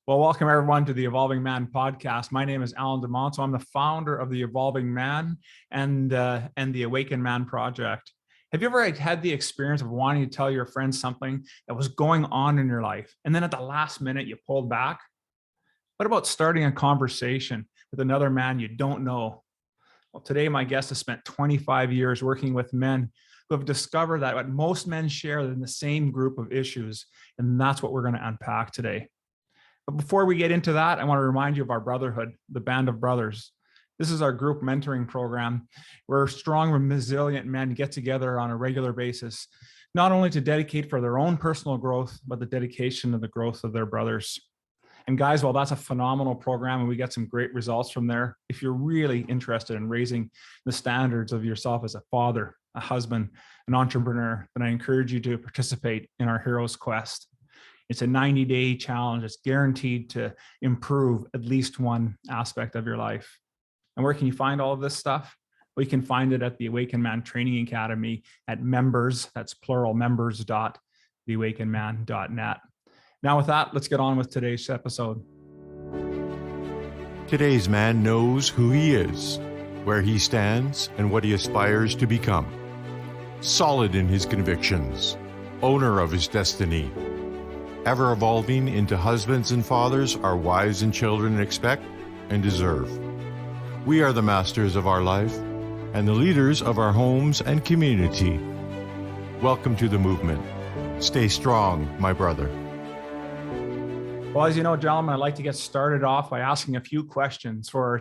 Well, welcome everyone to the Evolving Man podcast. My name is Alan DeMonto. I'm the founder of the Evolving Man and the Awaken Man project. Have you ever had the experience of wanting to tell your friends something that was going on in your life, and then at the last minute you pulled back? What about starting a conversation with another man you don't know? Well, today my guest has spent 25 years working with men who have discovered that what most men share in the same group of issues, and that's what we're going to unpack today. But before we get into that, I want to remind you of our brotherhood, the Band of Brothers. This is our group mentoring program where strong and resilient men get together on a regular basis, not only to dedicate for their own personal growth, but the dedication of the growth of their brothers. And guys, well, that's a phenomenal program and we get some great results from there. If you're really interested in raising the standards of yourself as a father, a husband, an entrepreneur, then I encourage you to participate in our Hero's Quest. It's a 90-day challenge. It's guaranteed to improve at least one aspect of your life. And where can you find all of this stuff? Well, you can find it at the Awaken Man Training Academy at members, that's plural, members.theawakenman.net. Now with that, let's get on with today's episode. Today's man knows who he is, where he stands, and what he aspires to become. Solid in his convictions, owner of his destiny, ever evolving into husbands and fathers our wives and children expect and deserve. We are the masters of our life and the leaders of our homes and community. Welcome to the movement. Stay strong, my brother. Well, as you know, gentlemen, I'd like to get started off by asking a few questions for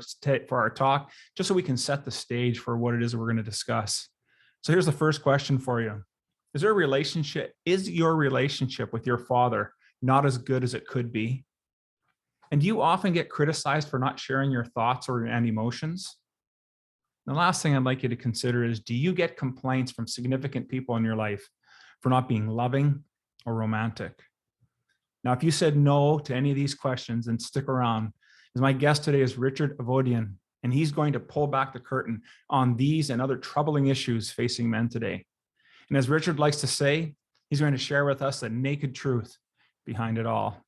our talk, just so we can set the stage for what it is we're going to discuss. So here's the first question for you. Is your relationship with your father not as good as it could be? And do you often get criticized for not sharing your thoughts and emotions? The last thing I'd like you to consider is, do you get complaints from significant people in your life for not being loving or romantic? Now, if you said no to any of these questions, then stick around, as my guest today is Richard Avdoian, and he's going to pull back the curtain on these and other troubling issues facing men today. And as Richard likes to say, he's going to share with us the naked truth behind it all.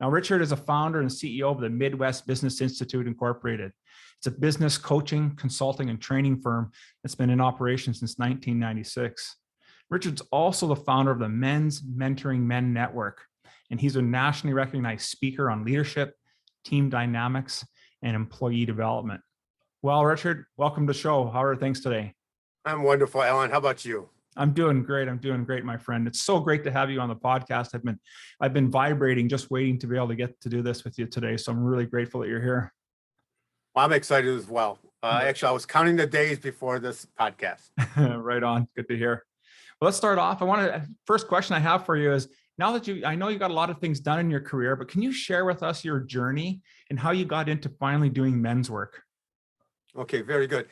Now, Richard is a founder and CEO of the Midwest Business Institute Incorporated. It's a business coaching, consulting, and training firm that's been in operation since 1996. Richard's also the founder of the Men's Mentoring Men Network, and he's a nationally recognized speaker on leadership, team dynamics, and employee development. Well, Richard, welcome to the show. How are things today? I'm wonderful, Alan. How about you? I'm doing great. My friend. It's so great to have you on the podcast. I've been vibrating, just waiting to be able to get to do this with you today. So I'm really grateful that you're here. Well, I'm excited as well. Actually, I was counting the days before this podcast. Right on. Good to hear. Well, let's start off. First question I have for you is, now that I know you got a lot of things done in your career, but can you share with us your journey and how you got into finally doing men's work? Okay, very good.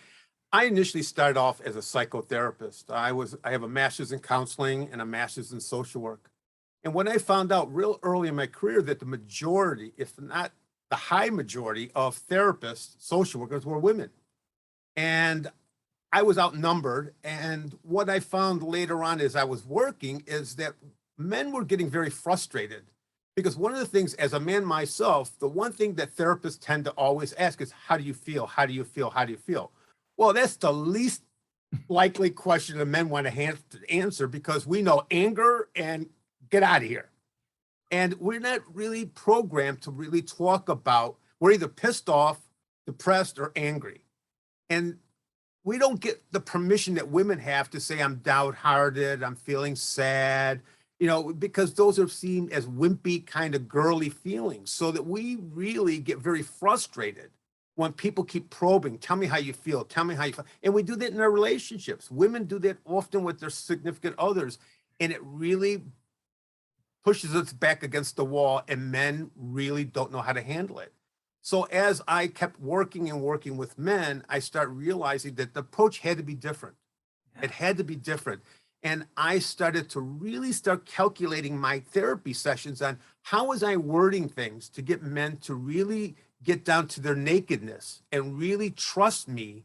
I initially started off as a psychotherapist. I have a master's in counseling and a master's in social work. And when I found out real early in my career that the majority, if not the high majority of therapists, social workers were women. And I was outnumbered. And what I found later on as I was working is that men were getting very frustrated, because one of the things, as a man myself, the one thing that therapists tend to always ask is, how do you feel? How do you feel? How do you feel? Well, that's the least likely question that men want to answer, because we know anger and get out of here. And we're not really programmed to really talk about, we're either pissed off, depressed, or angry. And we don't get the permission that women have to say, I'm downhearted, I'm feeling sad, because those are seen as wimpy, kind of girly feelings. So that we really get very frustrated when people keep probing, tell me how you feel, tell me how you feel. And we do that in our relationships. Women do that often with their significant others. And it really pushes us back against the wall, and men really don't know how to handle it. So as I kept working with men, I started realizing that the approach had to be different. It had to be different. And I started to really start calculating my therapy sessions on how was I wording things to get men to really get down to their nakedness and really trust me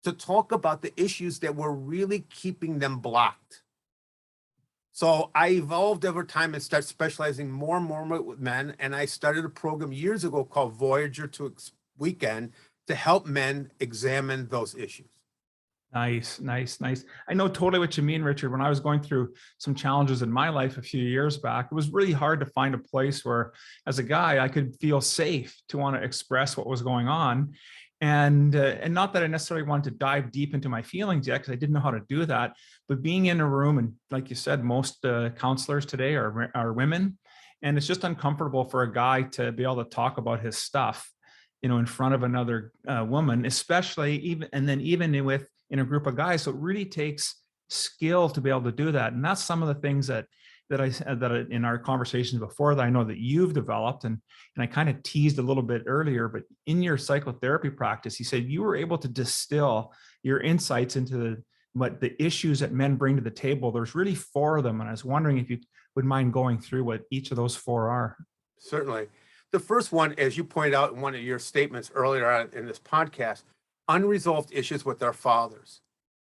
to talk about the issues that were really keeping them blocked. So I evolved over time and started specializing more and more with men. And I started a program years ago called Voyager to Weekend to help men examine those issues. Nice, nice, nice. I know totally what you mean, Richard. When I was going through some challenges in my life a few years back, it was really hard to find a place where, as a guy, I could feel safe to want to express what was going on. And not that I necessarily wanted to dive deep into my feelings yet, because I didn't know how to do that. But being in a room, and like you said, most counselors today are women, and it's just uncomfortable for a guy to be able to talk about his stuff, in front of another woman, especially even in a group of guys. So it really takes skill to be able to do that. And that's some of the things that in our conversations before that I know that you've developed, and I kind of teased a little bit earlier, but in your psychotherapy practice, you said you were able to distill your insights into what the issues that men bring to the table. There's really 4 of them. And I was wondering if you would mind going through what each of those 4 are. Certainly. The first one, as you pointed out in one of your statements earlier on in this podcast, unresolved issues with their fathers.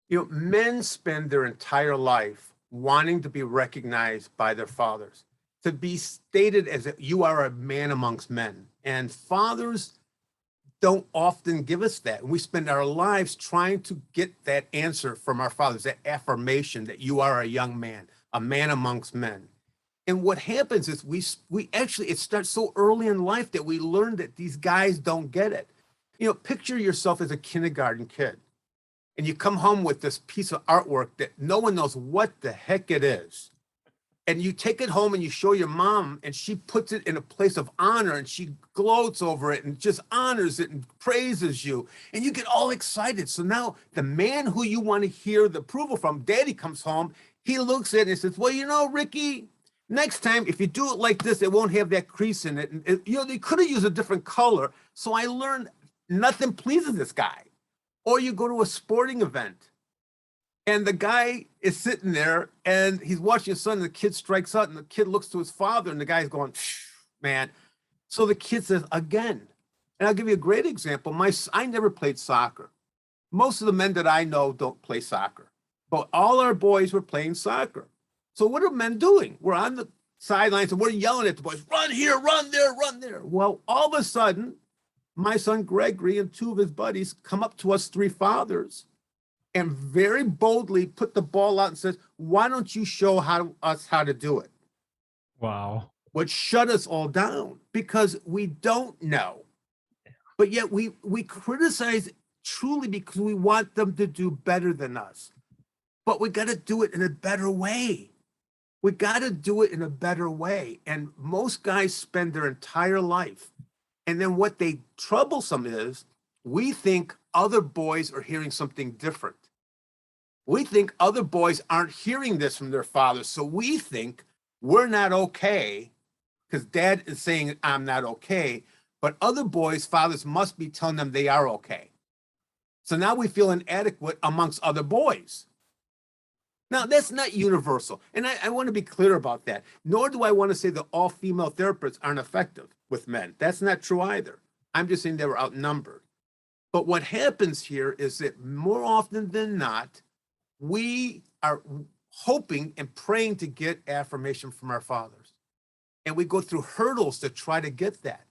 Men spend their entire life wanting to be recognized by their fathers, to be stated as you are a man amongst men. And fathers don't often give us that. And we spend our lives trying to get that answer from our fathers, that affirmation that you are a young man, a man amongst men. And what happens is we actually, it starts so early in life that we learn that these guys don't get it. Picture yourself as a kindergarten kid, and you come home with this piece of artwork that no one knows what the heck it is. And you take it home and you show your mom, and she puts it in a place of honor, and she gloats over it and just honors it and praises you. And you get all excited. So now the man who you want to hear the approval from, daddy, comes home. He looks at it and says, well, Ricky, next time, if you do it like this, it won't have that crease in it. And they could have used a different color. So I learned nothing pleases this guy. Or you go to a sporting event, and the guy is sitting there and he's watching his son, and the kid strikes out, and the kid looks to his father, and the guy's going, man. So the kid says, again. And I'll give you a great example. I never played soccer. Most of the men that I know don't play soccer, but all our boys were playing soccer. So what are men doing? We're on the sidelines and we're yelling at the boys, run here, run there, run there. Well, all of a sudden, my son Gregory and 2 of his buddies come up to us 3 fathers and very boldly put the ball out and says, why don't you show us how to do it? Wow. Which shut us all down because we don't know. But yet we criticize truly because we want them to do better than us. But we got to do it in a better way. We got to do it in a better way. And most guys spend their entire life. And then what they troublesome is, we think other boys are hearing something different. We think other boys aren't hearing this from their fathers. So we think we're not okay because dad is saying I'm not okay. But other boys' fathers must be telling them they are okay. So now we feel inadequate amongst other boys. Now, that's not universal. And I want to be clear about that. Nor do I want to say that all female therapists aren't effective with men. That's not true either. I'm just saying they were outnumbered. But what happens here is that more often than not, we are hoping and praying to get affirmation from our fathers. And we go through hurdles to try to get that.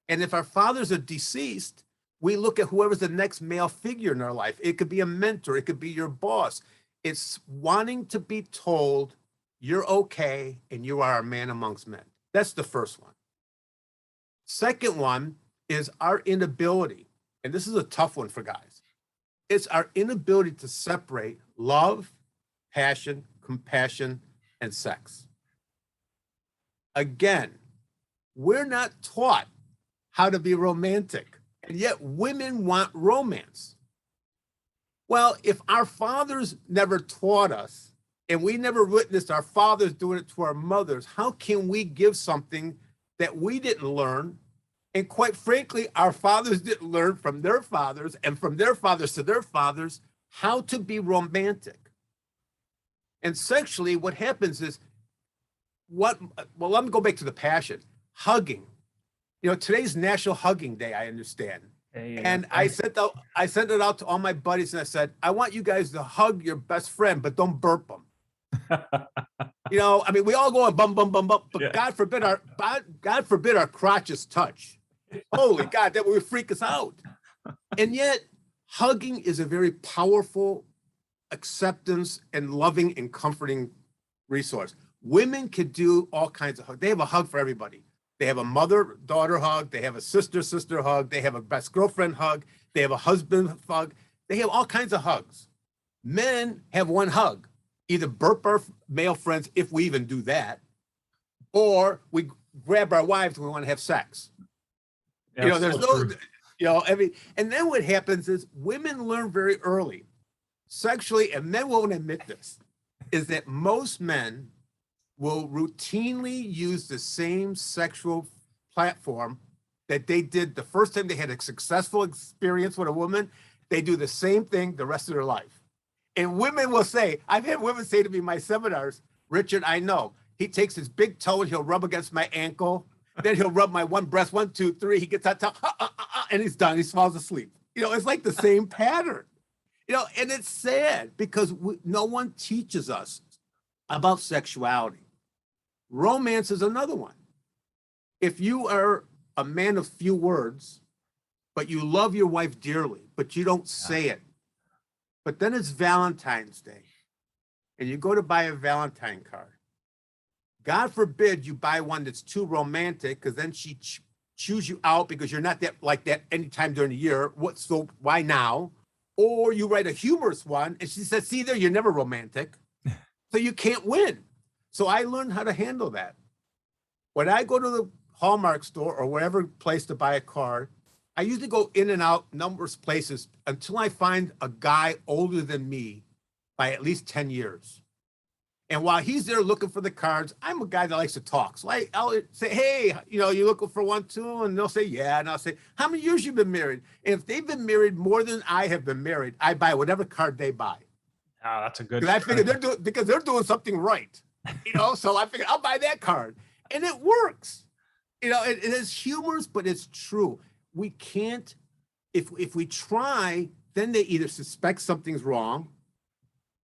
And if our fathers are deceased, we look at whoever's the next male figure in our life. It could be a mentor. It could be your boss. It's wanting to be told you're okay and you are a man amongst men. That's the first one. Second one is our inability, and this is a tough one for guys. It's our inability to separate love, passion, compassion, and sex. Again, we're not taught how to be romantic, and yet women want romance. Well, if our fathers never taught us and we never witnessed our fathers doing it to our mothers, how can we give something that we didn't learn? And quite frankly, our fathers didn't learn from their fathers and from their fathers to their fathers how to be romantic. And sexually, what happens is let me go back to the passion. Hugging. Today's National Hugging Day, I understand. And I sent it out to all my buddies and I said, I want you guys to hug your best friend, but don't burp them. You know, I mean, we all go on bum, bum, bum, bum, but Yeah. God forbid our crotches touch. Holy God, that would freak us out. And yet, hugging is a very powerful acceptance and loving and comforting resource. Women could do all kinds of hugs. They have a hug for everybody. They have a mother-daughter hug. They have a sister-sister hug. They have a best girlfriend hug. They have a husband hug. They have all kinds of hugs. Men have one hug. Either burp our male friends, if we even do that, or we grab our wives when we want to have sex. Yeah, You know, there's so no, true. you know, and then what happens is women learn very early, sexually, and men won't admit this, is that most men will routinely use the same sexual platform that they did the first time they had a successful experience with a woman. They do the same thing the rest of their life. And women will say, I've had women say to me in my seminars, Richard, I know. He takes his big toe and he'll rub against my ankle. Then he'll rub my one breast, 1, 2, 3. He gets that toe, and he's done. He falls asleep. You know, it's like the same pattern. You know, and it's sad because no one teaches us about sexuality. Romance is another one. If you are a man of few words, but you love your wife dearly, but you don't say it, but then it's Valentine's Day, and you go to buy a Valentine card. God forbid you buy one that's too romantic, because then she chews you out because you're not that like that anytime during the year. So why now? Or you write a humorous one, and she says, see there, you're never romantic. So you can't win. So I learned how to handle that. When I go to the Hallmark store or wherever place to buy a card, I usually go in and out numerous places until I find a guy older than me by at least 10 years. And while he's there looking for the cards, I'm a guy that likes to talk. So I'll say, hey, you know, you looking for one too? And they'll say, yeah. And I'll say, how many years you been married? And if they've been married more than I have been married, I buy whatever card they buy. Oh, that's a good. Because I figure they're doing something right. You know, so I figured I'll buy that card. And it works. You know, it is humorous, but it's true. We can't, if we try, then they either suspect something's wrong,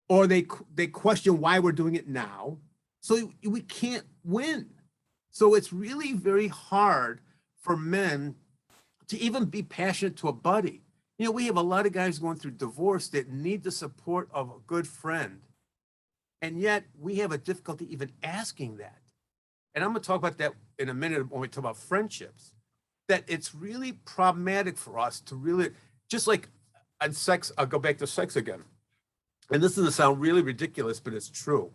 or they question why we're doing it now. So we can't win. So it's really very hard for men to even be passionate to a buddy. You know, we have a lot of guys going through divorce that need the support of a good friend. And yet we have a difficulty even asking that. And I'm going to talk about that in a minute when we talk about friendships, that it's really problematic for us to really, just like on sex, I'll go back to sex again. And this is going to sound really ridiculous, but it's true.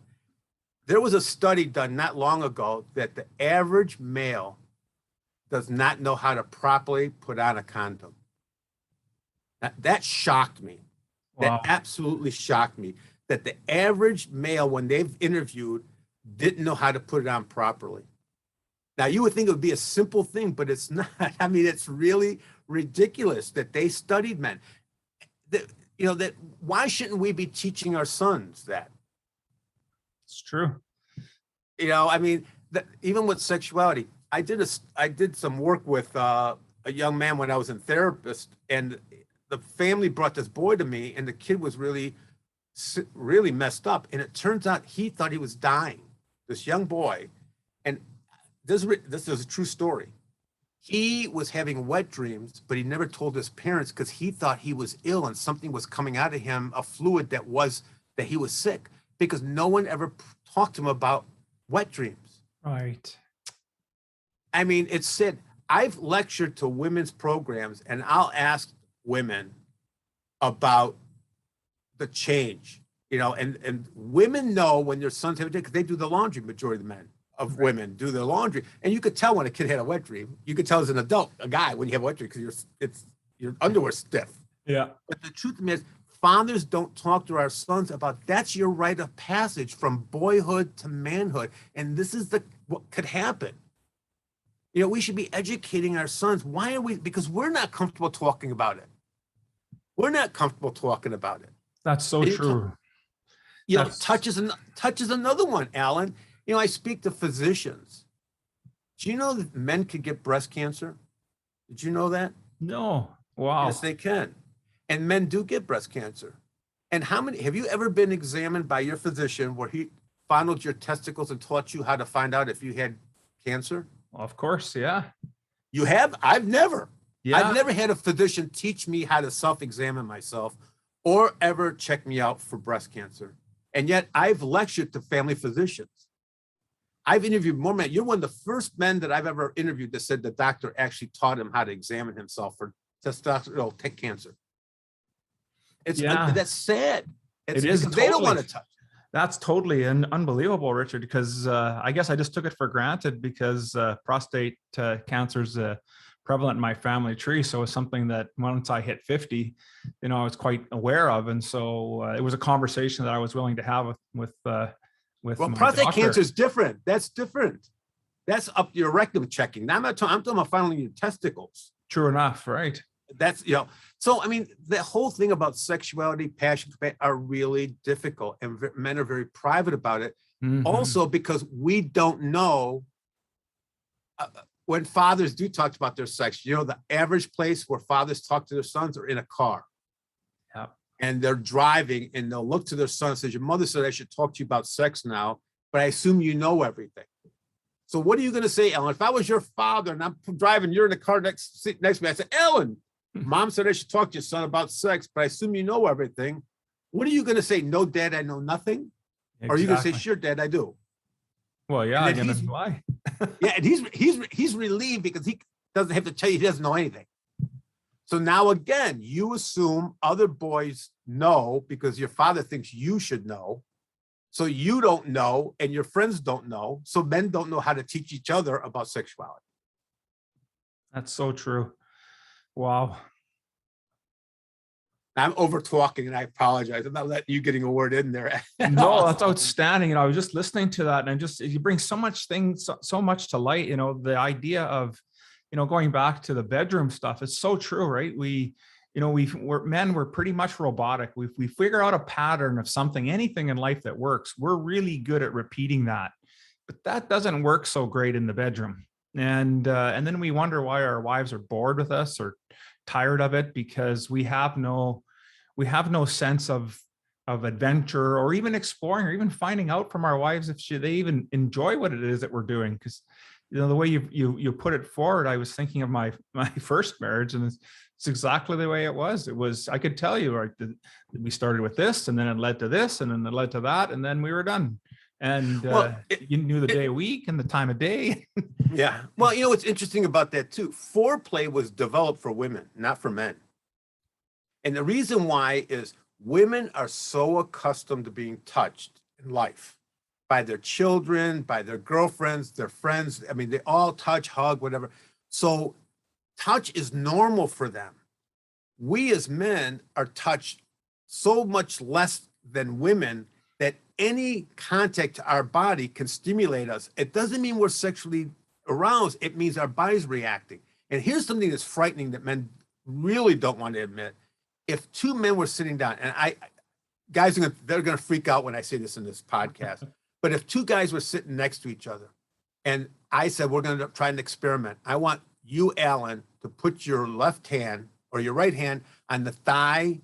There was a study done not long ago that the average male does not know how to properly put on a condom. That shocked me. Wow. That absolutely shocked me, that the average male, when they've interviewed, didn't know how to put it on properly. Now, you would think it would be a simple thing, but it's not. I mean, it's really ridiculous that they studied men. That why shouldn't we be teaching our sons that? It's true. You know, I mean, even with sexuality, I did some work with a young man when I was in therapist, and the family brought this boy to me, and the kid was really messed up. And it turns out he thought he was dying, this young boy. And this is a true story. He was having wet dreams, but he never told his parents because he thought he was ill and something was coming out of him, a fluid that he was sick, because no one ever talked to him about wet dreams. Right. I mean, it's said, I've lectured to women's programs, and I'll ask women about the change, you know, and women know when their sons have a dream because they do the laundry. Majority of the men of women do their laundry, and you could tell when a kid had a wet dream. You could tell as an adult, a guy, when you have a wet dream because your underwear's stiff. Yeah. But the truth is, fathers don't talk to our sons about that's your rite of passage from boyhood to manhood, and this is what could happen. You know, we should be educating our sons. Why are we? Because we're not comfortable talking about it. We're not comfortable talking about it. That's so true. You know, touch is another one, Alan. You know, I speak to physicians. Do you know that men can get breast cancer? Did you know that? No. Wow. Yes, they can. And men do get breast cancer. And have you ever been examined by your physician where fondled your testicles and taught you how to find out if you had cancer? Of course. Yeah. You have? I've never. Yeah. I've never had a physician teach me how to self-examine myself or ever check me out for breast cancer. And yet I've lectured to family physicians. I've interviewed more men. You're one of the first men that I've ever interviewed that said the doctor actually taught him how to examine himself for testosterone cancer. That's sad. It is. Because they don't want to touch. That's totally unbelievable, Richard, because I guess I just took it for granted because prostate cancer is prevalent in my family tree. So it's something that once I hit 50, I was quite aware of. And so it was a conversation that I was willing to have with well, my prostate doctor. cancer is different. That's different. That's up your rectum checking. Now I'm talking about finding your testicles. True enough, right? That's, so I mean, the whole thing about sexuality, passion are really difficult, and men are very private about it. Mm-hmm. Also, because we don't know when fathers do talk about their sex, the average place where fathers talk to their sons are in a car. Yeah. And they're driving and they'll look to their son and say, your mother said I should talk to you about sex now, but I assume you know everything. So what are you going to say, Ellen? If I was your father and I'm driving, you're in the car next to me, I said, Ellen, Mom said I should talk to your son about sex, but I assume you know everything. What are you going to say? No, Dad, I know nothing? Exactly. Or are you going to say, sure, Dad, I do? Well, yeah, I'm going to lie. Yeah, and he's relieved because he doesn't have to tell you he doesn't know anything. So now again, you assume other boys know because your father thinks you should know. So you don't know, and your friends don't know. So men don't know how to teach each other about sexuality. That's so true. Wow. I'm over talking and I apologize. I'm not letting you getting a word in there. No, that's outstanding. I was just listening to that, and you bring so much to light, the idea of, going back to the bedroom stuff. It's so true, right? We're pretty much robotic. We figure out a pattern of something, anything in life that works. We're really good at repeating that, but that doesn't work so great in the bedroom. And then we wonder why our wives are bored with us or tired of it, because we have no sense of adventure or even exploring or even finding out from our wives if they even enjoy what it is that we're doing. Because the way you put it forward, I was thinking of my first marriage, and it's exactly the way it was. It was, I could tell you, right, we started with this, and then it led to this, and then it led to that, and then we were done. And you knew the day of week and the time of day. Yeah. Well, what's interesting about that too, foreplay was developed for women, not for men. And the reason why is women are so accustomed to being touched in life by their children, by their girlfriends, their friends. I mean, they all touch, hug, whatever. So touch is normal for them. We as men are touched so much less than women that any contact to our body can stimulate us. It doesn't mean we're sexually aroused. It means our body's reacting. And here's something that's frightening that men really don't want to admit. If two men were sitting down, and guys, they're going to freak out when I say this in this podcast, but if two guys were sitting next to each other and I said, we're going to try an experiment. I want you, Alan, to put your left hand or your right hand on the thigh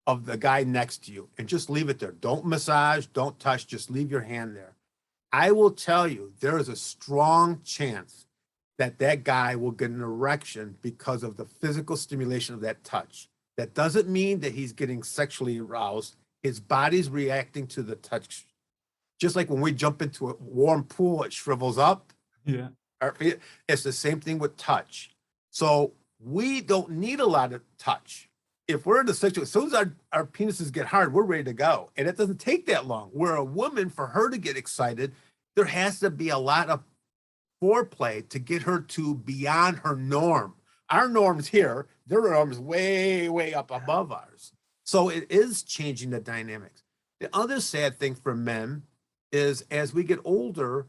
of the guy next to you and just leave it there. Don't massage, don't touch, just leave your hand there. I will tell you, there is a strong chance that guy will get an erection because of the physical stimulation of that touch. That doesn't mean that he's getting sexually aroused. His body's reacting to the touch. Just like when we jump into a warm pool, it shrivels up. Yeah. It's the same thing with touch. So we don't need a lot of touch. If we're in the sexual, as soon as our penises get hard, we're ready to go. And it doesn't take that long. Where a woman, for her to get excited, there has to be a lot of foreplay to get her to beyond her norm. Our norm's here, their norm's way, way up above ours. So it is changing the dynamics. The other sad thing for men is as we get older,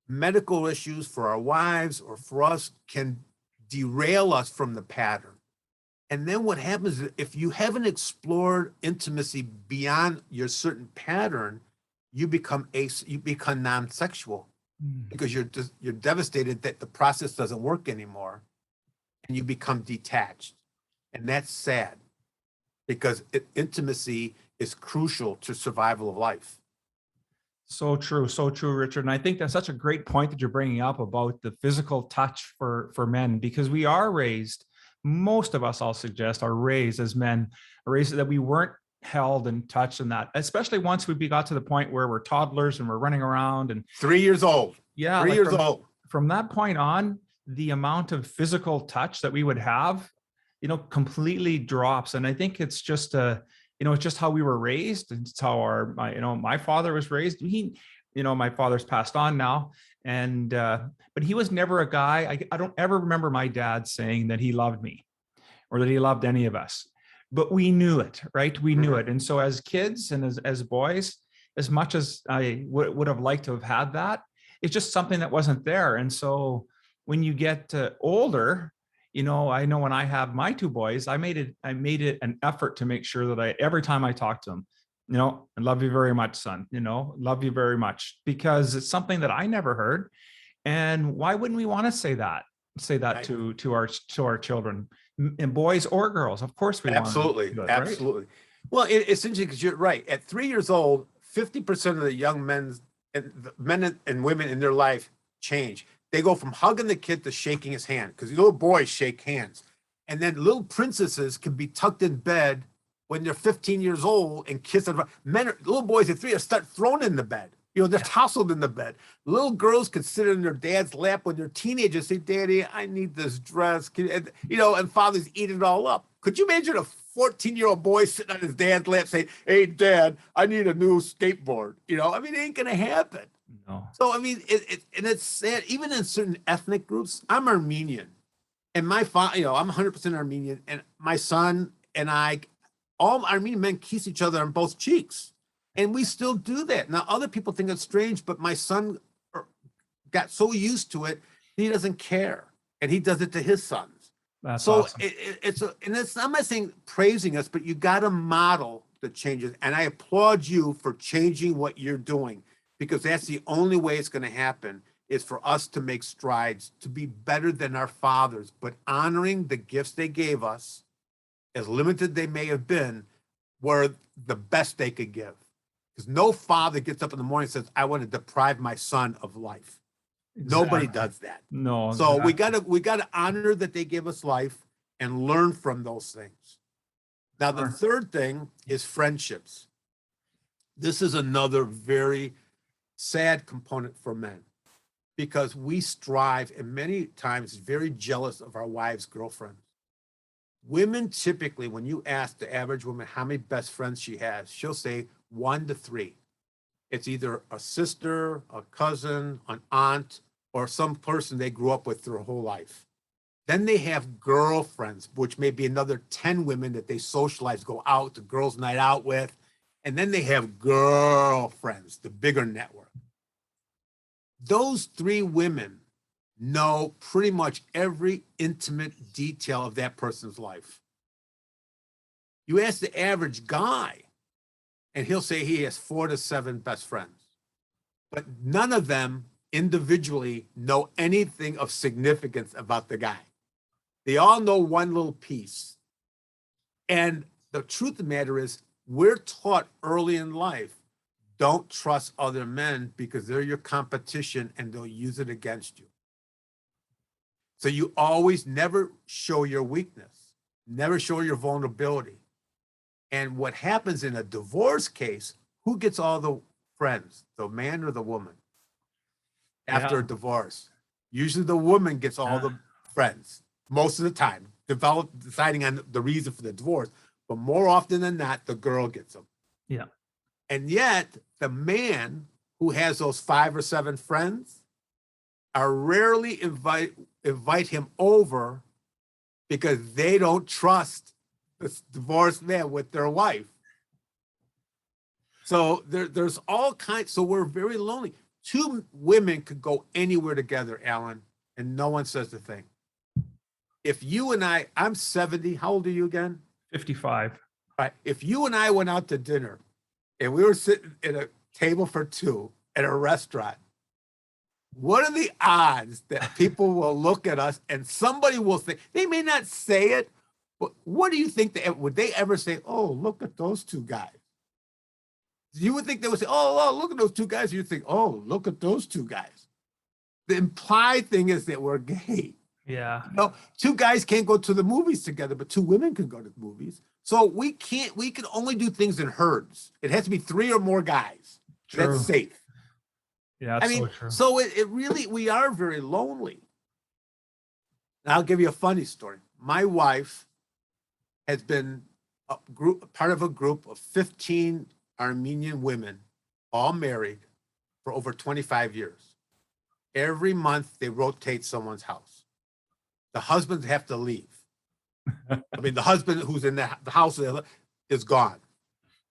medical issues for our wives or for us can derail us from the pattern. And then what happens is if you haven't explored intimacy beyond your certain pattern, you become non-sexual because you're devastated that the process doesn't work anymore, and you become detached. And that's sad because intimacy is crucial to survival of life. So true, Richard. And I think that's such a great point that you're bringing up about the physical touch for men, because we are raised, most of us, I'll suggest, are raised as men, raised that we weren't held and touched, and that, especially once we got to the point where we're toddlers and we're running around and 3 years old. yeah, 3 like years old. From that point on, the amount of physical touch that we would have, completely drops. And I think it's just it's just how we were raised. It's how my father was raised. My father's passed on now, and but he was never a guy. I don't ever remember my dad saying that he loved me or that he loved any of us, but we knew it, right? We knew it. And so as kids and as boys, as much as I would have liked to have had that, it's just something that wasn't there. And so when you get older, I know when I have my two boys, I made it an effort to make sure that every time I talk to them, I love you very much, son, love you very much, because it's something that I never heard. And why wouldn't we want to say that right. to our children, and boys or girls? Of course we absolutely want to do it, absolutely. Right? Well, it's interesting because you're right. At 3 years old, 50% of the young men and women in their life change. They go from hugging the kid to shaking his hand, because little boys shake hands. And then little princesses can be tucked in bed when they're 15 years old and kiss them. Little boys at 3 are start thrown in the bed. They're tousled in the bed. Little girls can sit in their dad's lap when they're teenagers, say, Daddy, I need this dress. And fathers eat it all up. Could you imagine a 14-year-old boy sitting on his dad's lap saying, hey, Dad, I need a new skateboard? It ain't going to happen. No. So, it's sad. Even in certain ethnic groups, I'm Armenian. And my father, I'm 100% Armenian. And my son and I, all Armenian men kiss each other on both cheeks. And we still do that. Now, other people think it's strange, but my son got so used to it, he doesn't care. And he does it to his sons. That's so awesome. I'm not saying praising us, but you got to model the changes. And I applaud you for changing what you're doing, because that's the only way it's going to happen, is for us to make strides to be better than our fathers, but honoring the gifts they gave us, as limited they may have been, were the best they could give. Because no father gets up in the morning and says, I want to deprive my son of life. Exactly. Nobody does that. No. So exactly. we gotta honor that they gave us life and learn from those things. Now, the third thing is friendships. This is another very sad component for men, because we strive and many times very jealous of our wives' girlfriends. Women typically, when you ask the average woman how many best friends she has, she'll say 1 to 3. It's either a sister, a cousin, an aunt, or some person they grew up with their whole life. Then they have girlfriends, which may be another 10 women that they socialize, go out to girls' night out with. And then they have girlfriends, the bigger network. Those 3 women know pretty much every intimate detail of that person's life. You ask the average guy, and he'll say he has 4 to 7 best friends. But none of them individually know anything of significance about the guy. They all know one little piece. And the truth of the matter is, we're taught early in life, don't trust other men because they're your competition and they'll use it against you. So you always never show your weakness, never show your vulnerability. And what happens in a divorce case, who gets all the friends, the man or the woman? After a divorce, usually the woman gets all the friends most of the time, deciding on the reason for the divorce. But more often than not, the girl gets them. Yeah. And yet the man who has those 5 or 7 friends are rarely invite him over because they don't trust this divorced man with their wife. So there's all kinds. So we're very lonely. 2 women could go anywhere together, Alan, and no one says a thing. If you and I'm 70. How old are you again? 55. All right. If you and I went out to dinner and we were sitting at a table for 2 at a restaurant, what are the odds that people will look at us and somebody will say, they may not say it, but what do you think would they ever say, oh, look at those 2 guys? You would think they would say, oh, look at those two guys. You'd think, oh, look at those two guys. The implied thing is that we're gay. Yeah. No, two guys can't go to the movies together, but two women can go to the movies. So we can only do things in herds. It has to be 3 or more guys. True. That's safe. Yeah, that's I mean, so true. so it really, we are very lonely. And I'll give you a funny story. My wife has been part of a group of 15 Armenian women, all married, for over 25 years. Every month they rotate someone's house. The husbands have to leave. I mean, the husband who's in the house is gone.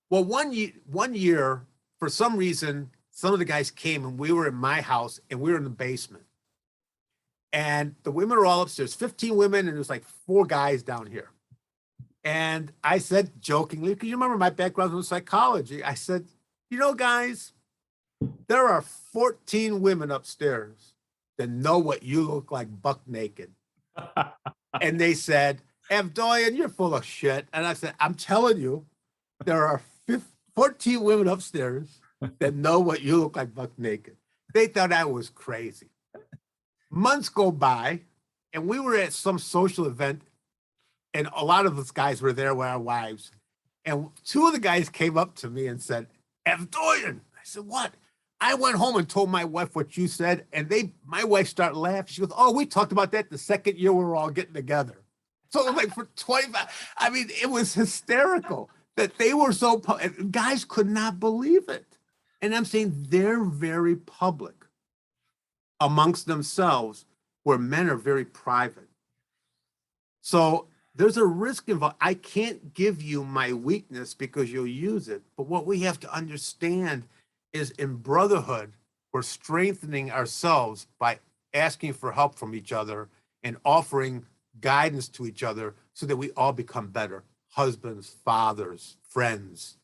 Well, one year, for some reason, some of the guys came and we were in my house and we were in the basement. And the women are all upstairs, 15 women, and there's like 4 guys down here. And I said jokingly, because you remember my background was psychology, I said, you know, guys, there are 14 women upstairs that know what you look like buck naked. And they said, Avdoian, you're full of shit. And I said, I'm telling you, there are 14 women upstairs that know what you look like buck naked. They thought I was crazy. Months go by, and we were at some social event, and a lot of us guys were there with our wives. And 2 of the guys came up to me and said, Avdoian. I said, what? I went home and told my wife what you said, and my wife started laughing. She goes, oh, we talked about that the second year we were all getting together. So it was like for 25, I mean, it was hysterical that they were so, guys could not believe it. And I'm saying they're very public amongst themselves, where men are very private. So there's a risk involved. I can't give you my weakness because you'll use it. But what we have to understand is, in brotherhood, we're strengthening ourselves by asking for help from each other and offering guidance to each other so that we all become better husbands, fathers, friends,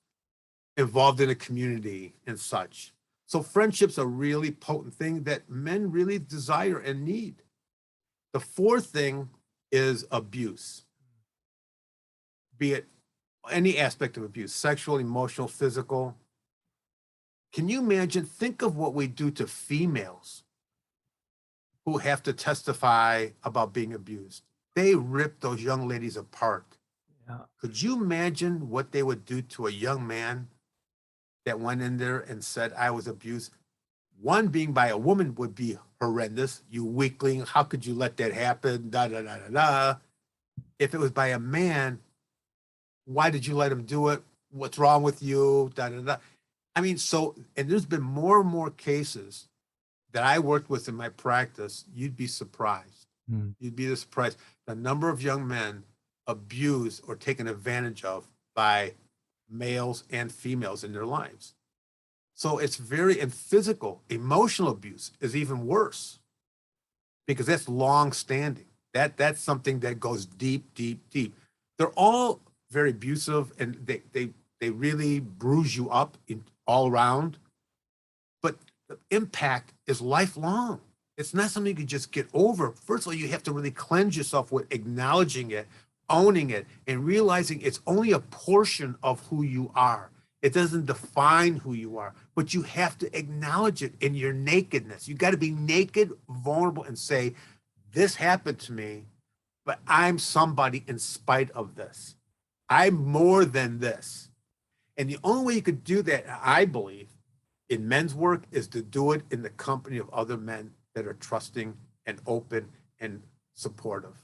involved in a community and such. So friendship's a really potent thing that men really desire and need. The 4th thing is abuse, be it any aspect of abuse, sexual, emotional, physical. Can you imagine? Think of what we do to females who have to testify about being abused. They rip those young ladies apart. Yeah. Could you imagine what they would do to a young man that went in there and said, I was abused? One being by a woman would be horrendous. You weakling, how could you let that happen? Da, da, da, da, da. If it was by a man, why did you let him do it? What's wrong with you? Da, da, da. I mean, so, and there's been more and more cases that I worked with in my practice. You'd be surprised. You'd be surprised. The number of young men abused or taken advantage of by males and females in their lives. So it's and physical, emotional abuse is even worse, because that's long standing. That's something that goes deep, deep, deep. They're all very abusive, and they really bruise you up all around, but the impact is lifelong. It's not something you can just get over. First of all, you have to really cleanse yourself with acknowledging it, owning it, and realizing it's only a portion of who you are. It doesn't define who you are, but you have to acknowledge it in your nakedness. You got to be naked, vulnerable, and say, this happened to me, but I'm somebody in spite of this. I'm more than this. And the only way you could do that, I believe, in men's work is to do it in the company of other men that are trusting and open and supportive.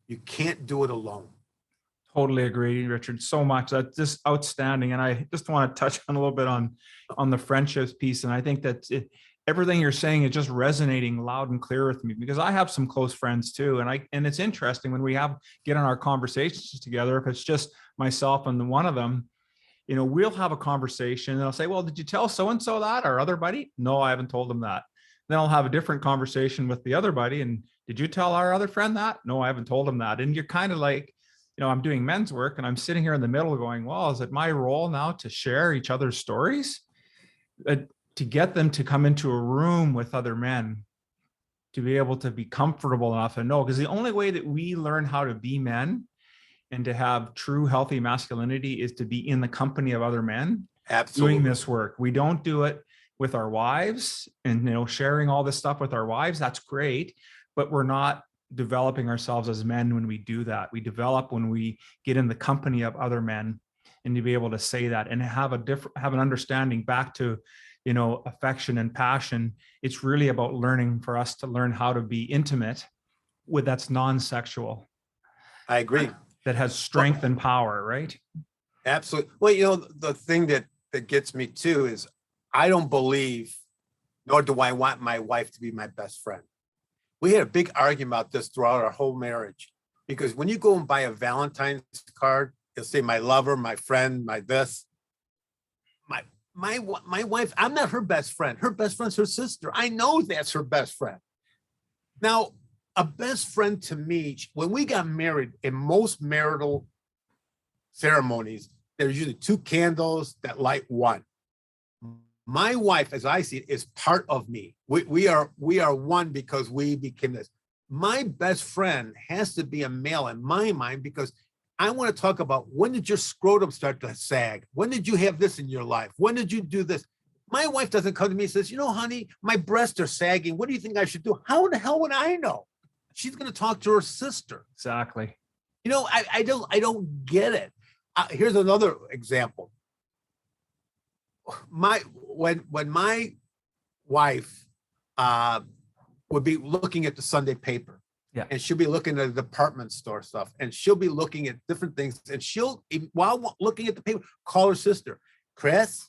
You can't do it alone. Totally agree, Richard, so much. That's just outstanding. And I just want to touch on a little bit on the friendships piece. And I think that everything you're saying is just resonating loud and clear with me, because I have some close friends too. And it's interesting when we get on our conversations together, if it's just myself and one of them, we'll have a conversation and I'll say, well, did you tell so-and-so that, our other buddy? No, I haven't told them that. Then I'll have a different conversation with the other buddy. And did you tell our other friend that? No, I haven't told him that. And you're kind of like, I'm doing men's work and I'm sitting here in the middle going, well, is it my role now to share each other's stories, to get them to come into a room with other men, to be able to be comfortable enough and know? Because the only way that we learn how to be men and to have true healthy masculinity is to be in the company of other men Absolutely. doing this work. We don't do it with our wives and, sharing all this stuff with our wives. That's great, but we're not developing ourselves as men when we do that. We develop when we get in the company of other men, and to be able to say that and have an understanding back to, affection and passion. It's really about learning for us to learn how to be intimate with that's non-sexual. I agree. That has strength and power, right? Absolutely. Well, the thing that gets me too is I don't believe, nor do I want my wife to be my best friend. We had a big argument about this throughout our whole marriage, because when you go and buy a Valentine's card, it'll say my lover, my friend, my this. My wife, I'm not her best friend. Her best friend's her sister. I know that's her best friend. Now, a best friend to me, when we got married, in most marital ceremonies, there's usually 2 candles that light one. My wife, as I see it, is part of me. We are one because we became this. My best friend has to be a male in my mind, because I want to talk about, when did your scrotum start to sag? When did you have this in your life? When did you do this? My wife doesn't come to me and says, honey, my breasts are sagging. What do you think I should do? How the hell would I know? She's going to talk to her sister. Exactly. I don't get it. Here's another example. When my wife would be looking at the Sunday paper, and she'll be looking at the department store stuff, and she'll be looking at different things, and she'll, while looking at the paper, call her sister, Chris,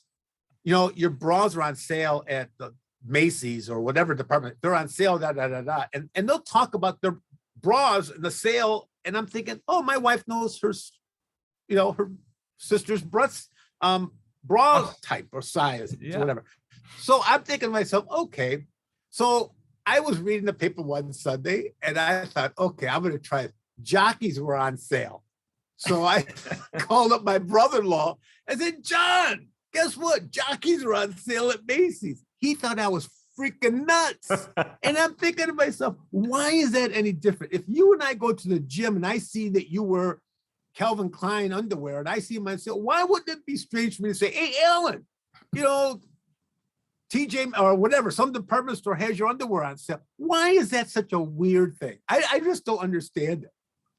your bras are on sale at the Macy's or whatever department. They're on sale, and they'll talk about their bras and the sale, and I'm thinking, oh, my wife knows her sister's breasts. Bra type or size, whatever. So I'm thinking to myself, okay. So I was reading the paper one Sunday, and I thought, okay, I'm going to try it. Jockeys were on sale. So I called up my brother-in-law and said, John, guess what? Jockeys are on sale at Macy's. He thought I was freaking nuts. And I'm thinking to myself, why is that any different? If you and I go to the gym and I see that you were Calvin Klein underwear, and I see myself, why wouldn't it be strange for me to say, hey, Alan, TJ or whatever, some department store has your underwear on sale. Why is that such a weird thing? I just don't understand it.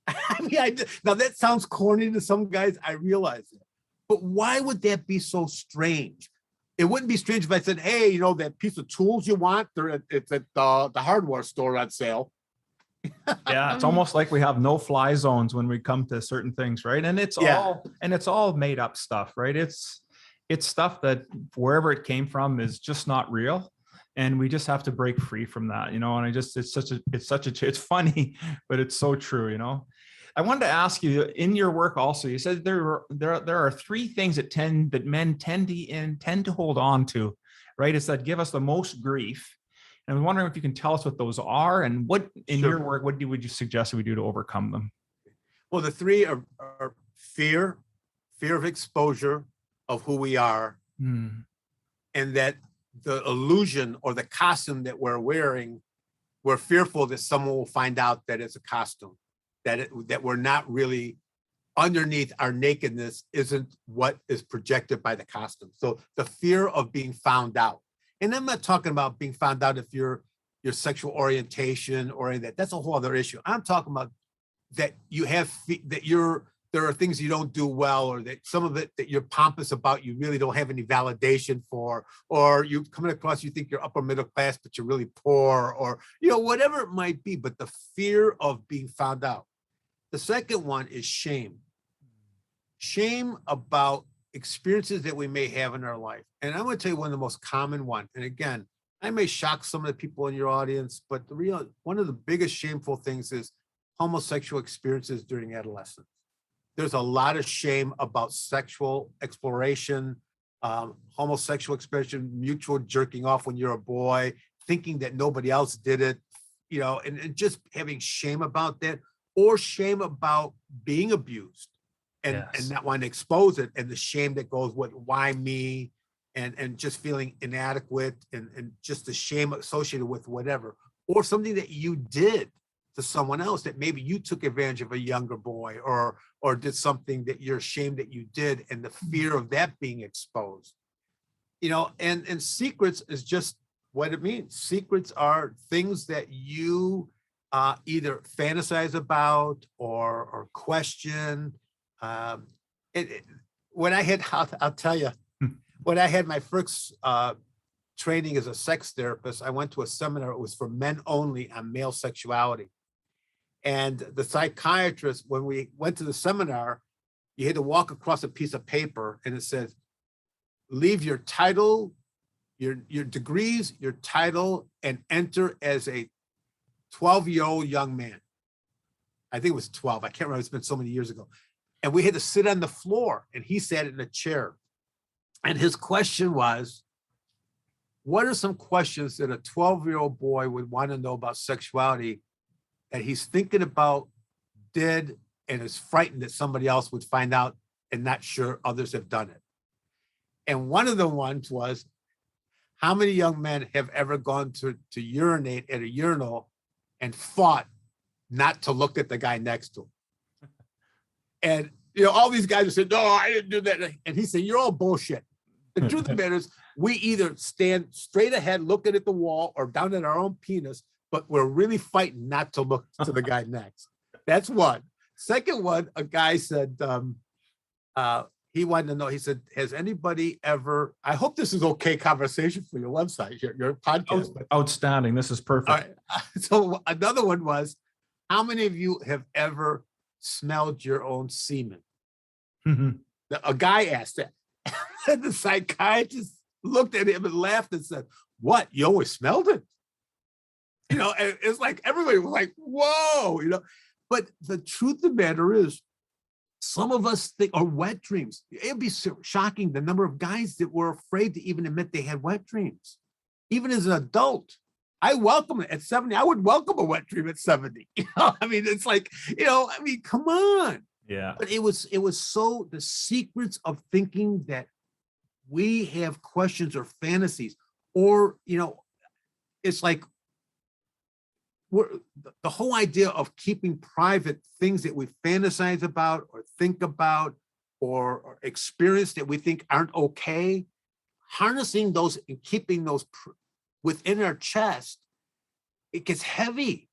I mean, now that sounds corny to some guys, I realize it, but why would that be so strange? It wouldn't be strange if I said, hey, that piece of tools you want, it's at the hardware store on sale. Yeah, it's almost like we have no fly zones when we come to certain things, right? And it's all made up stuff, right? It's stuff that wherever it came from is just not real, and we just have to break free from that, and it's funny, but it's so true. I wanted to ask you, in your work also, you said there are 3 things that men tend to hold on to, right? It's that give us the most grief. And I was wondering if you can tell us what those are, and what in your work, would you suggest we do to overcome them? Well, the 3 are fear of exposure of who we are, and that the illusion or the costume that we're wearing, we're fearful that someone will find out that it's a costume, that we're not really underneath our nakedness isn't what is projected by the costume. So the fear of being found out. And I'm not talking about being found out if your sexual orientation or any of that. That's a whole other issue. I'm talking about that you have there are things you don't do well, or that some of it that you're pompous about, you really don't have any validation for, or you coming across, you think you're upper middle class, but you're really poor, or whatever it might be. But the fear of being found out. The second one is shame. Shame about experiences that we may have in our life. And I'm going to tell you one of the most common one. And again, I may shock some of the people in your audience, but one of the biggest shameful things is homosexual experiences during adolescence. There's a lot of shame about sexual exploration, homosexual expression, mutual jerking off when you're a boy, thinking that nobody else did it, and just having shame about that, or shame about being abused. And not wanting to expose it, and the shame that goes with why me, and just feeling inadequate, and just the shame associated with whatever, or something that you did to someone else, that maybe you took advantage of a younger boy, or did something that you're ashamed that you did, and the fear of that being exposed. and secrets is just what it means. Secrets are things that you either fantasize about or question. Um, when I had, I'll tell you, when I had my first training as a sex therapist, I went to a seminar. It was for men only on male sexuality. And the psychiatrist, when we went to the seminar, you had to walk across a piece of paper and it says, leave your title, your degrees, your title, and enter as a 12-year-old young man. I think it was 12. I can't remember. It's been so many years ago. And we had to sit on the floor and he sat in a chair. And his question was, what are some questions that a 12-year-old boy would want to know about sexuality that he's thinking about, did, and is frightened that somebody else would find out and not sure others have done it? And one of the ones was, how many young men have ever gone to urinate at a urinal and fought not to look at the guy next to him? And, all these guys have said, no, I didn't do that. And he said, you're all bullshit. The truth of the matter is, we either stand straight ahead, looking at the wall, or down at our own penis, but we're really fighting not to look to the guy next. That's one. Second one, a guy said, he wanted to know, he said, has anybody ever, I hope this is okay conversation for your website, your podcast. Outstanding. This is perfect. All right. So another one was, how many of you have ever smelled your own semen? Mm-hmm. A guy asked that. And the psychiatrist looked at him and laughed and said, what, you always smelled it? And it's like, everybody was like, whoa, but the truth of the matter is, some of us think are wet dreams. It'd be so shocking the number of guys that were afraid to even admit they had wet dreams. Even as an adult, I welcome it at 70. I would welcome a wet dream at 70. It's like, come on. Yeah. But it was so the secrets of thinking that we have questions or fantasies, or, it's like the whole idea of keeping private things that we fantasize about or think about or experience that we think aren't okay, harnessing those and keeping those within our chest, it gets heavy.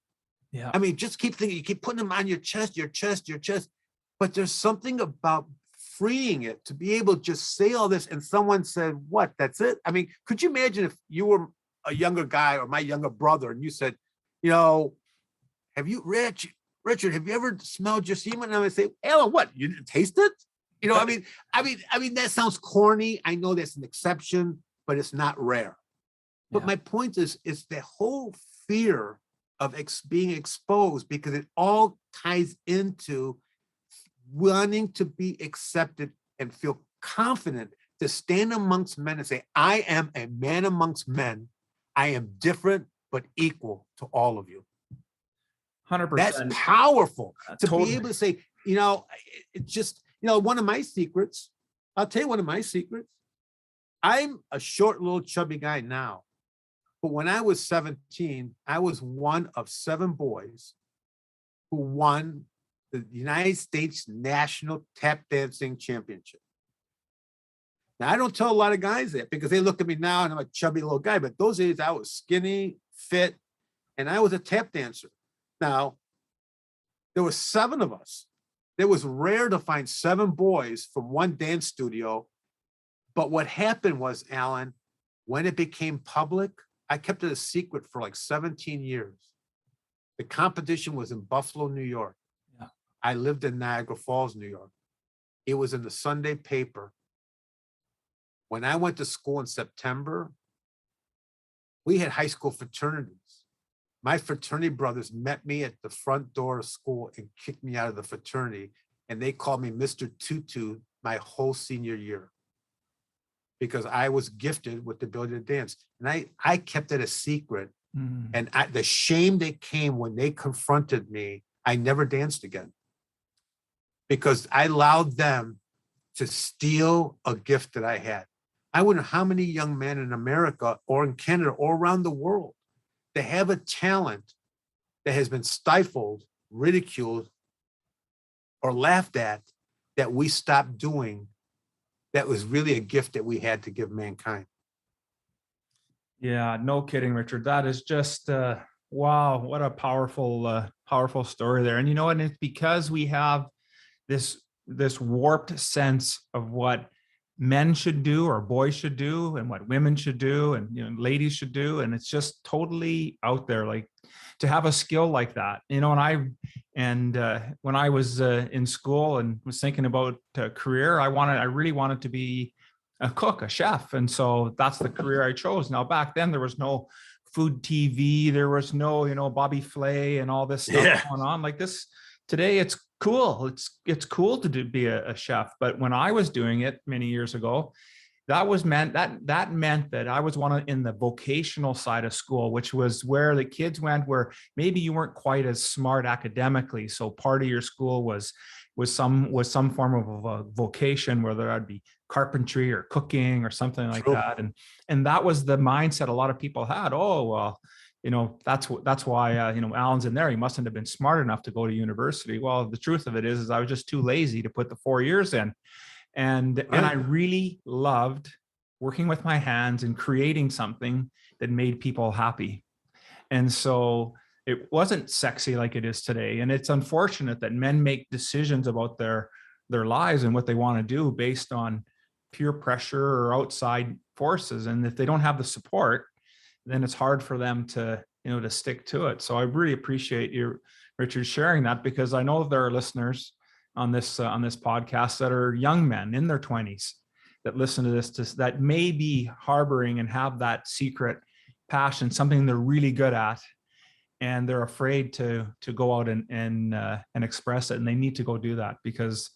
Yeah. Just keep thinking, you keep putting them on your chest, but there's something about freeing it to be able to just say all this and someone said, what, that's it? Could you imagine if you were a younger guy or my younger brother and you said, have you, Richard, have you ever smelled your semen? And I would say, Alan, what, you didn't taste it? That sounds corny. I know that's an exception, but it's not rare. But my point is the whole fear of being exposed, because it all ties into wanting to be accepted and feel confident to stand amongst men and say, I am a man amongst men. I am different, but equal to all of you. 100%. That's powerful to Totally. be able to say, it's just, one of my secrets, I'll tell you one of my secrets. I'm a short, little chubby guy now. But when I was 17, I was one of 7 boys who won the United States National Tap Dancing Championship. Now, I don't tell a lot of guys that because they look at me now and I'm a chubby little guy, but those days I was skinny, fit, and I was a tap dancer. Now, there were 7 of us. It was rare to find 7 boys from one dance studio. But what happened was, Alan, when it became public, I kept it a secret for like 17 years. The competition was in Buffalo, New York. Yeah. I lived in Niagara Falls, New York. It was in the Sunday paper. When I went to school in September, we had high school fraternities. My fraternity brothers met me at the front door of school and kicked me out of the fraternity. And they called me Mr. Tutu my whole senior year because I was gifted with the ability to dance. And I kept it a secret. Mm. And the shame that came when they confronted me, I never danced again because I allowed them to steal a gift that I had. I wonder how many young men in America or in Canada or around the world that have a talent that has been stifled, ridiculed, or laughed at that we stopped doing that was really a gift that we had to give mankind. Yeah, no kidding, Richard. That is just wow, what a powerful story there. And you know what? It's because we have this warped sense of what men should do or boys should do and what women should do and ladies should do, and it's just totally out there. Like, to have a skill like that, when I was in school and was thinking about a career, I really wanted to be a cook, a chef, and so that's the career I chose. Now, back then there was no food TV, there was no Bobby Flay and all this stuff going on like this. Today it's cool. It's cool to be a chef. But when I was doing it many years ago, that meant that I was in the vocational side of school, which was where the kids went, where maybe you weren't quite as smart academically. So part of your school was some form of a vocation, whether that'd be carpentry or cooking or something like that. And that was the mindset a lot of people had. Oh, well, that's why Alan's in there. He mustn't have been smart enough to go to university. Well, the truth of it is I was just too lazy to put the 4 years in. And I really loved working with my hands and creating something that made people happy. And so it wasn't sexy like it is today. And it's unfortunate that men make decisions about their lives and what they want to do based on peer pressure or outside forces. And if they don't have the support, then it's hard for them to stick to it. So I really appreciate you, Richard, sharing that, because I know there are listeners on this podcast that are young men in their 20s that listen to this, that may be harboring and have that secret passion, something they're really good at, and they're afraid to go out and express it. And they need to go do that, because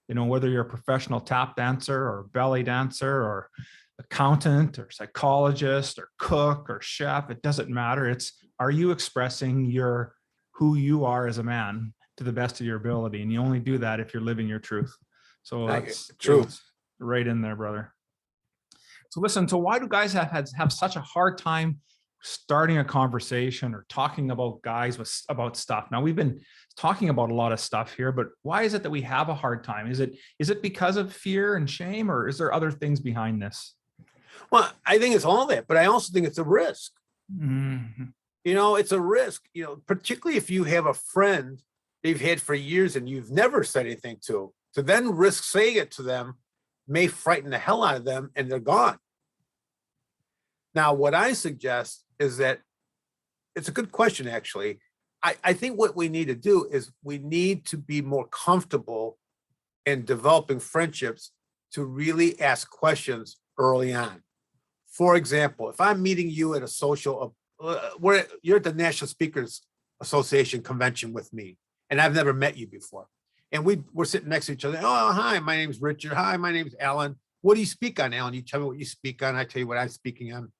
whether you're a professional tap dancer or belly dancer or accountant or psychologist or cook or chef, it doesn't matter. It's, are you expressing who you are as a man to the best of your ability? And you only do that if you're living your truth. So that's true. Right in there, brother. So listen, so why do guys have such a hard time starting a conversation or talking about about stuff? Now, we've been talking about a lot of stuff here, but why is it that we have a hard time? Is it because of fear and shame, or is there other things behind this? Well, I think it's all that, but I also think it's a risk. Mm-hmm. It's a risk, particularly if you have a friend that you've had for years and you've never said anything to then risk saying it to them may frighten the hell out of them and they're gone. Now, what I suggest is that it's a good question, actually. I think what we need to do is we need to be more comfortable in developing friendships to really ask questions early on. For example, if I'm meeting you at a social, you're at the National Speakers Association convention with me, and I've never met you before. And we're sitting next to each other. Oh, hi, my name's Richard. Hi, my name's Alan. What do you speak on, Alan? You tell me what you speak on. I tell you what I'm speaking on.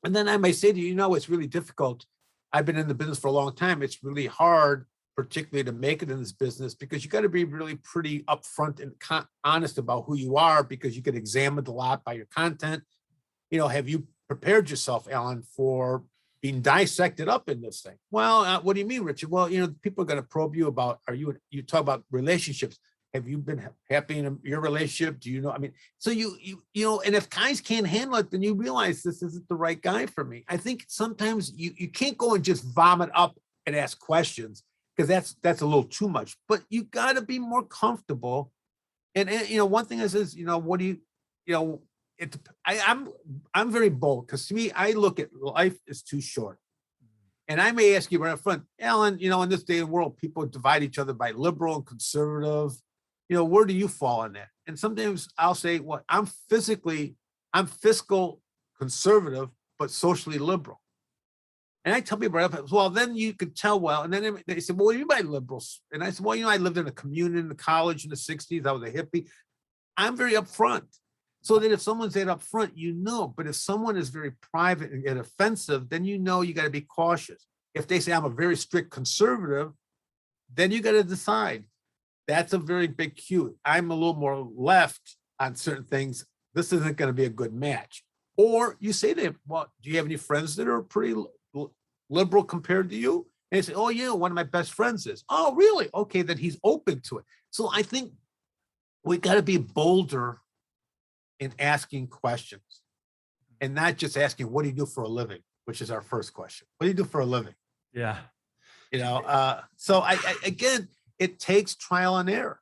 And then I may say to you, it's really difficult. I've been in the business for a long time. It's really hard, particularly to make it in this business, because you got to be really pretty upfront and honest about who you are, because you get examined a lot by your content. Have you prepared yourself, Alan, for being dissected up in this thing? Well, what do you mean, Richard? Well, people are going to probe you about, you talk about relationships. Have you been happy in your relationship? Do you know? I mean, so and if guys can't handle it, then you realize this isn't the right guy for me. I think sometimes you can't go and just vomit up and ask questions, because that's a little too much, but you got to be more comfortable. And one thing is, what do I'm very bold, because to me, I look at life is too short. And I may ask you right up front, Alan, in this day and world, people divide each other by liberal and conservative. Where do you fall in that? And sometimes I'll say, well, I'm fiscal conservative, but socially liberal. And I tell people right up, well, then you could tell well. And then they said, well, what do you mean by liberals? And I said, well, I lived in a community in the college in the 60s. I was a hippie. I'm very upfront. So that if someone's that upfront, but if someone is very private and offensive, then you got to be cautious. If they say I'm a very strict conservative, then you got to decide. That's a very big cue. I'm a little more left on certain things. This isn't going to be a good match. Or you say to them, well, do you have any friends that are pretty liberal compared to you? And they say, oh, yeah, one of my best friends is. Oh, really? Okay, then he's open to it. So I think we got to be bolder in asking questions. and not just asking, what do you do for a living? Which is our first question. What do you do for a living? Yeah. So I again, it takes trial and error.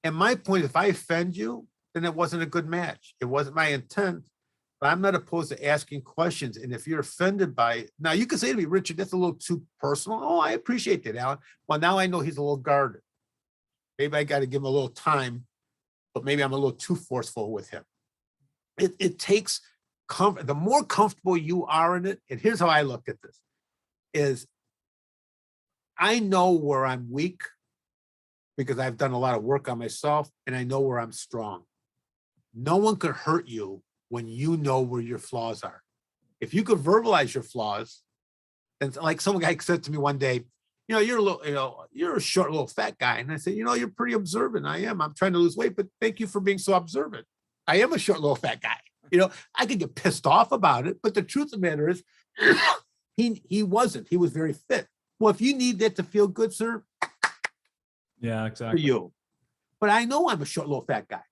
And my point, if I offend you, then it wasn't a good match. It wasn't my intent, but I'm not opposed to asking questions. And if you're offended by it, now you can say to me, Richard, that's a little too personal. Oh, I appreciate that, Alan. Well, now I know he's a little guarded. Maybe I got to give him a little time, but maybe I'm a little too forceful with him. It takes comfort. The more comfortable you are in it, and here's how I look at this, is I know where I'm weak because I've done a lot of work on myself, and I know where I'm strong. No one could hurt you when you know where your flaws are. If you could verbalize your flaws, then like some guy said to me one day, you're a short little fat guy. And I said, you're pretty observant. I am. I'm trying to lose weight, but thank you for being so observant. I am a short little fat guy. I could get pissed off about it, but the truth of the matter is he wasn't. He was very fit. Well, if you need that to feel good, sir. Yeah, exactly. For you. But I know I'm a short little fat guy,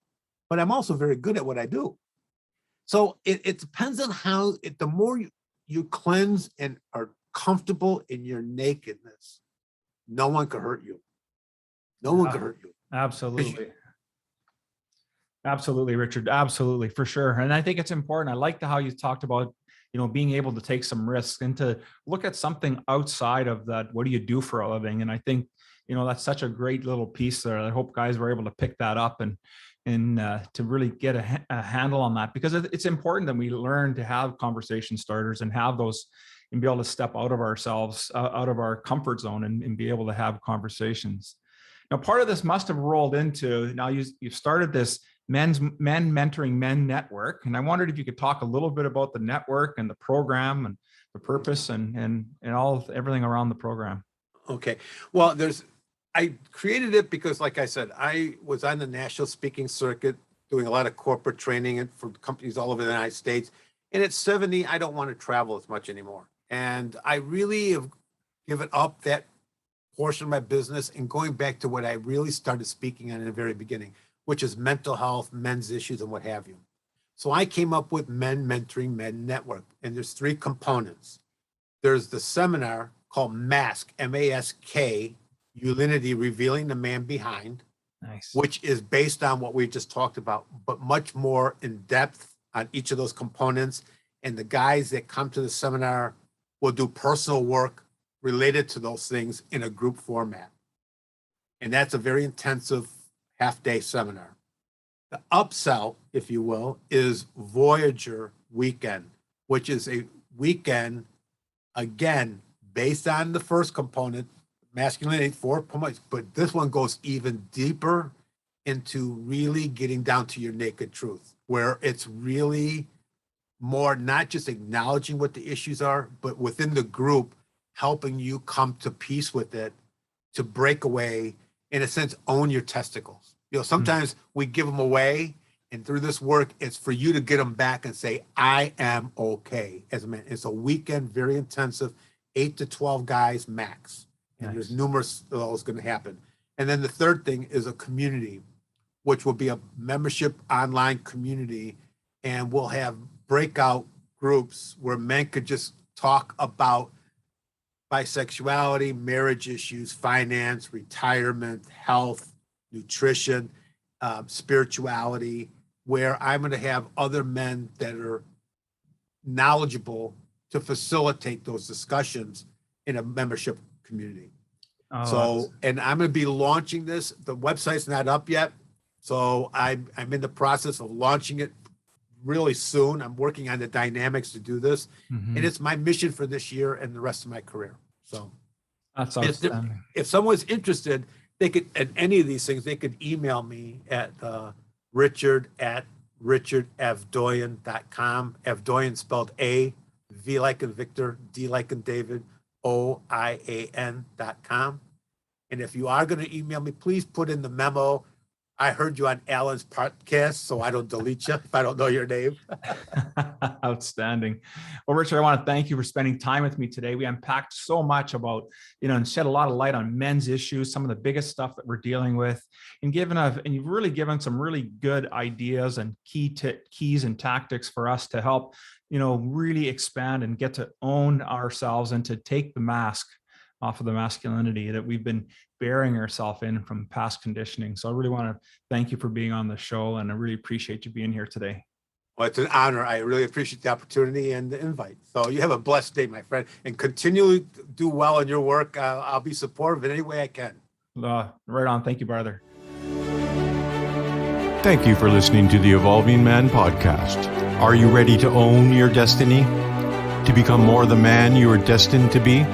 but I'm also very good at what I do. So it depends on the more you cleanse and are comfortable in your nakedness, no one can hurt you. No one can hurt you. Absolutely. Absolutely, Richard. Absolutely, for sure. And I think it's important. I like how you talked about, being able to take some risks and to look at something outside of that. What do you do for a living? And I think, that's such a great little piece there. I hope guys were able to pick that up and to really get a handle on that, because it's important that we learn to have conversation starters and have those and be able to step out of ourselves, out of our comfort zone and be able to have conversations. Now, part of this must have rolled into, now you've started this men mentoring men network. And I wondered if you could talk a little bit about the network and the program and the purpose and everything around the program. Okay. Well, I created it because, like I said, I was on the national speaking circuit doing a lot of corporate training for companies all over the United States. And at 70, I don't want to travel as much anymore. And I really have given up that portion of my business and going back to what I really started speaking on in the very beginning, which is mental health, men's issues, and what have you. So I came up with Men Mentoring Men Network, and there's 3 components. There's the seminar called MASK, M-A-S-K, Unity, Revealing the Man Behind, nice, which is based on what we just talked about, but much more in depth on each of those components. And the guys that come to the seminar will do personal work related to those things in a group format. And that's a very intensive half-day seminar. The upsell, if you will, is Voyager Weekend, which is a weekend, again, based on the first component, masculinity, 4 components, but this one goes even deeper into really getting down to your naked truth, where it's really more not just acknowledging what the issues are, but within the group, helping you come to peace with it, to break away, in a sense, own your testicles. Sometimes we give them away, and through this work, it's for you to get them back and say, I am okay as a man. It's a weekend, very intensive, 8 to 12 guys max. And there's numerous of those going to happen. And then the third thing is a community, which will be a membership online community. And we'll have breakout groups where men could just talk about bisexuality, marriage issues, finance, retirement, health, nutrition, spirituality, where I'm going to have other men that are knowledgeable to facilitate those discussions in a membership community. And I'm going to be launching this. The website's not up yet. So I'm in the process of launching it really soon. I'm working on the dynamics to do this. And it's my mission for this year and the rest of my career. So that's outstanding. If someone's interested, they could, at any of these things, they could email me at richard@richardavdoian.com. Avdoian spelled A, V like in Victor, D like in David, OIAN.com. And if you are going to email me, please put in the memo, I heard you on Alan's podcast, so I don't delete you if I don't know your name. Outstanding. Well, Richard, I want to thank you for spending time with me today. We unpacked so much about, and shed a lot of light on men's issues, some of the biggest stuff that we're dealing with, and you've really given some really good ideas and keys and tactics for us to help really expand and get to own ourselves and to take the mask off of the masculinity that we've been burying ourselves in from past conditioning. So I really want to thank you for being on the show, and I really appreciate you being here today. Well, it's an honor. I really appreciate the opportunity and the invite. So you have a blessed day, my friend, and continually do well in your work. I'll be supportive in any way I can. Right on. Thank you, brother. Thank you for listening to the Evolving Man podcast. Are you ready to own your destiny? To become more the man you are destined to be?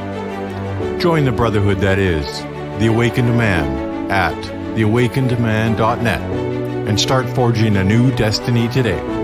Join the brotherhood that is The Awakened Man at theawakenedman.net and start forging a new destiny today.